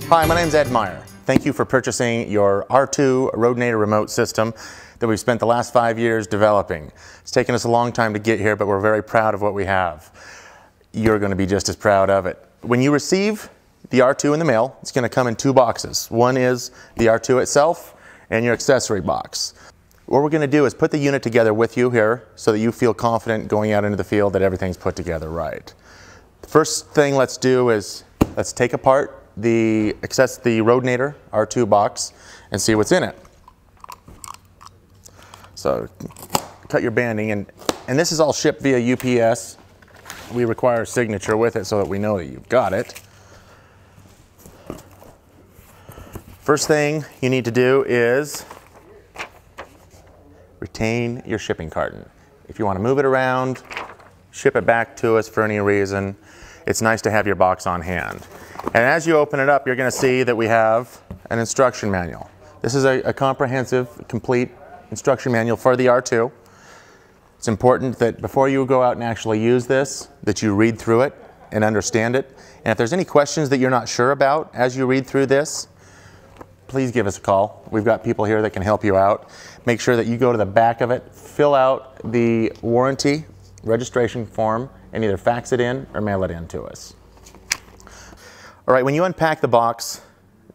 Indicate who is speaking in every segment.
Speaker 1: Hi, my name's Ed Meyer. Thank you for purchasing your R2 Rodenator remote system that we've spent the last 5 years developing. It's taken us a long time to get here, but we're very proud of what we have. You're going to be just as proud of it. When you receive the R2 in the mail, it's going to come in 2 boxes. One is the R2 itself and your accessory box. What we're going to do is put the unit together with you here so that you feel confident going out into the field that everything's put together right. The first thing let's do is let's take apart the Rodenator R2 box and see what's in it. So cut your banding, and this is all shipped via UPS. We require a signature with it so that we know that you've got it. First thing you need to do is retain your shipping carton. If you want to move it around, ship it back to us for any reason, it's nice to have your box on hand. And as you open it up, you're going to see that we have an instruction manual. This is a comprehensive, complete instruction manual for the R2. It's important that before you go out and actually use this, that you read through it and understand it. And if there's any questions that you're not sure about as you read through this, please give us a call. We've got people here that can help you out. Make sure that you go to the back of it, fill out the warranty registration form, and either fax it in or mail it in to us. All right, when you unpack the box,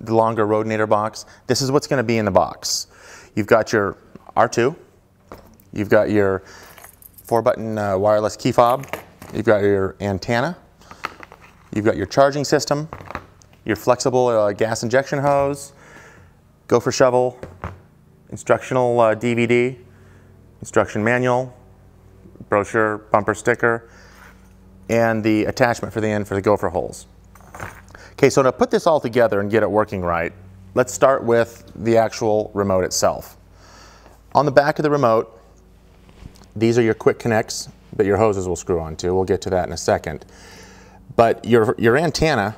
Speaker 1: the longer Rodenator box, this is what's going to be in the box. You've got your R2, you've got your 4-button wireless key fob, you've got your antenna, you've got your charging system, your flexible gas injection hose, gopher shovel, instructional DVD, instruction manual, brochure, bumper sticker, and the attachment for the end for the gopher holes. Okay, so to put this all together and get it working right, let's start with the actual remote itself. On the back of the remote, these are your quick connects that your hoses will screw onto. We'll get to that in a second. But your antenna,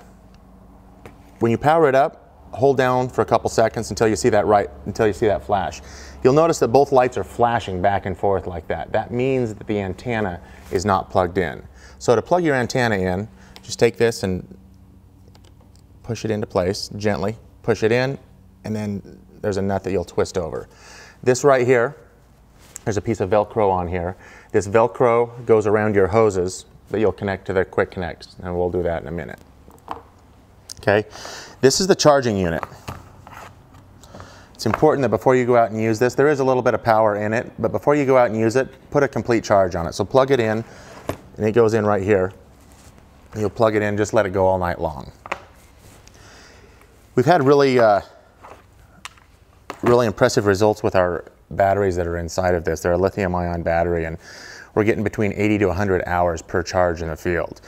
Speaker 1: when you power it up, hold down for a couple seconds until you see that flash. You'll notice that both lights are flashing back and forth like that. That means that the antenna is not plugged in. So to plug your antenna in, just take this and push it into place, gently push it in, and then there's a nut that you'll twist over. This right here, there's a piece of Velcro on here. This Velcro goes around your hoses that you'll connect to the quick connects, and we'll do that in a minute. Okay, this is the charging unit. It's important that before you go out and use this, there is a little bit of power in it, but before you go out and use it, put a complete charge on it. So plug it in, and it goes in right here. You'll plug it in, just let it go all night long. We've had really impressive results with our batteries that are inside of this. They're a lithium-ion battery, and we're getting between 80 to 100 hours per charge in the field.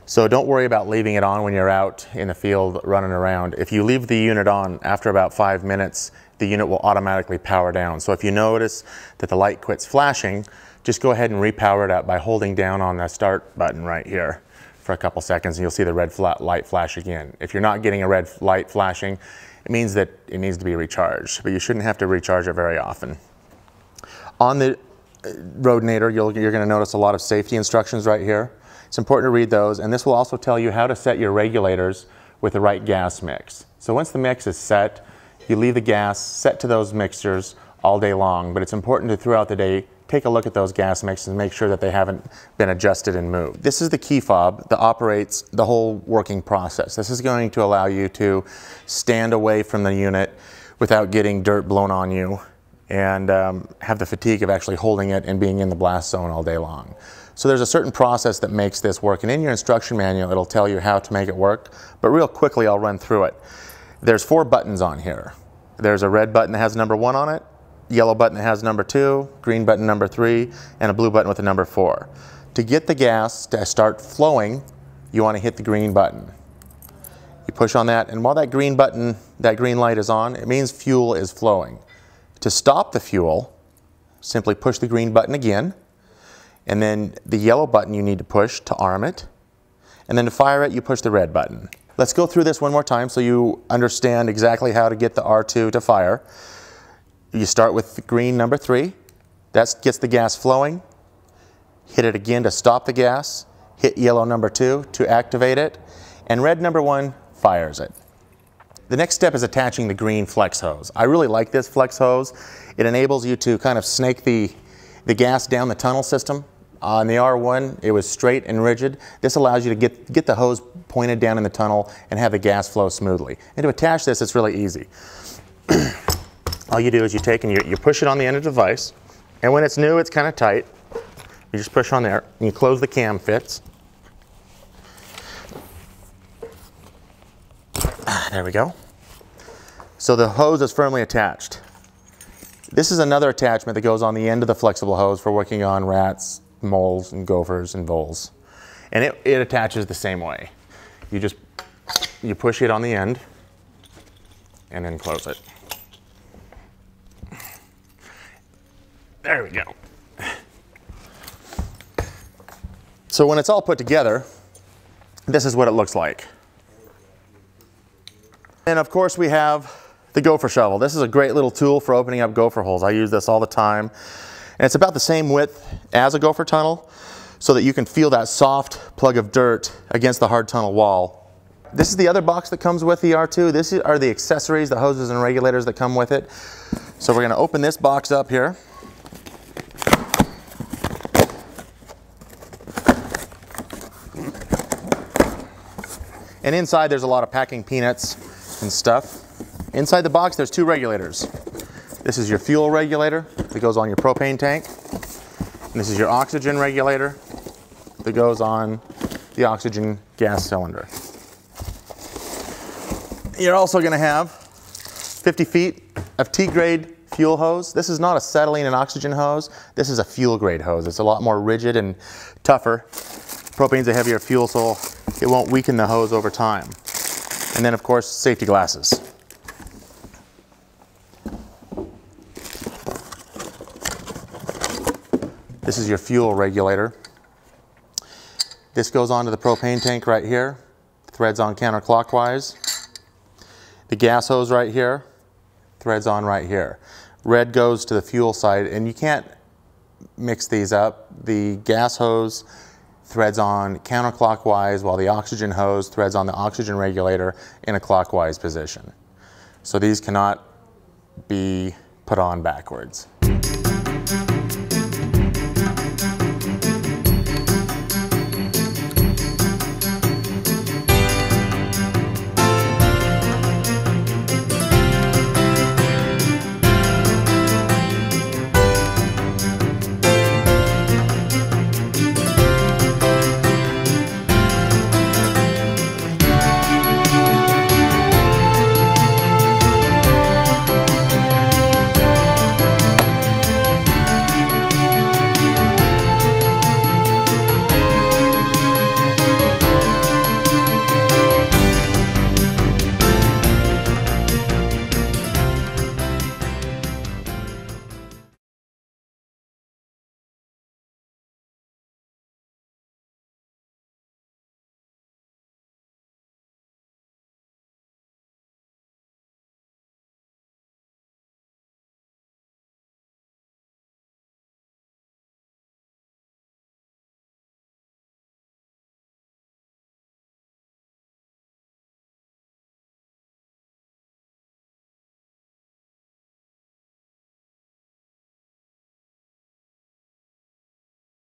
Speaker 1: So don't worry about leaving it on when you're out in the field running around. If you leave the unit on after about 5 minutes, the unit will automatically power down. So if you notice that the light quits flashing, just go ahead and repower it up by holding down on the start button right here for a couple seconds, and you'll see the red light flash again. If you're not getting a red light flashing, it means that it needs to be recharged, but you shouldn't have to recharge it very often. On the Rodenator, you're going to notice a lot of safety instructions right here. It's important to read those, and this will also tell you how to set your regulators with the right gas mix. So once the mix is set, you leave the gas set to those mixtures all day long, but it's important to throughout the day take a look at those gas mixes and make sure that they haven't been adjusted and moved. This is the key fob that operates the whole working process. This is going to allow you to stand away from the unit without getting dirt blown on you and have the fatigue of actually holding it and being in the blast zone all day long. So there's a certain process that makes this work, and in your instruction manual it'll tell you how to make it work, but real quickly I'll run through it. There's 4 buttons on here. There's a red button that has number 1 on it, yellow button that has number 2, green button number 3, and a blue button with a number 4. To get the gas to start flowing, you want to hit the green button. You push on that, and while that green button, that green light is on, it means fuel is flowing. To stop the fuel, simply push the green button again, and then the yellow button you need to push to arm it, and then to fire it, you push the red button. Let's go through this one more time so you understand exactly how to get the R2 to fire. You start with the green number 3. That gets the gas flowing. Hit it again to stop the gas. Hit yellow number 2 to activate it. And red number 1 fires it. The next step is attaching the green flex hose. I really like this flex hose. It enables you to kind of snake the gas down the tunnel system. On the R1, it was straight and rigid. This allows you to get the hose pointed down in the tunnel and have the gas flow smoothly. And to attach this, it's really easy. All you do is you take and you push it on the end of the device, and when it's new, it's kind of tight. You just push on there, and you close the cam fits. There we go. So the hose is firmly attached. This is another attachment that goes on the end of the flexible hose for working on rats, moles, and gophers, and voles. And it attaches the same way. You push it on the end, and then close it. There we go. So when it's all put together, this is what it looks like. And of course we have the gopher shovel. This is a great little tool for opening up gopher holes. I use this all the time. And it's about the same width as a gopher tunnel so that you can feel that soft plug of dirt against the hard tunnel wall. This is the other box that comes with the R2. These are the accessories, the hoses and regulators that come with it. So we're going to open this box up here. And inside there's a lot of packing peanuts and stuff. Inside the box there's two regulators. This is your fuel regulator that goes on your propane tank. And this is your oxygen regulator that goes on the oxygen gas cylinder. You're also going to have 50 feet of T-grade fuel hose. This is not a acetylene and oxygen hose. This is a fuel grade hose. It's a lot more rigid and tougher. Propane's a heavier fuel, so it won't weaken the hose over time. And then of course, safety glasses. This is your fuel regulator. This goes onto the propane tank right here. Threads on counterclockwise. The gas hose right here. Threads on right here. Red goes to the fuel side, and you can't mix these up. The gas hose threads on counterclockwise while the oxygen hose threads on the oxygen regulator in a clockwise position. So these cannot be put on backwards.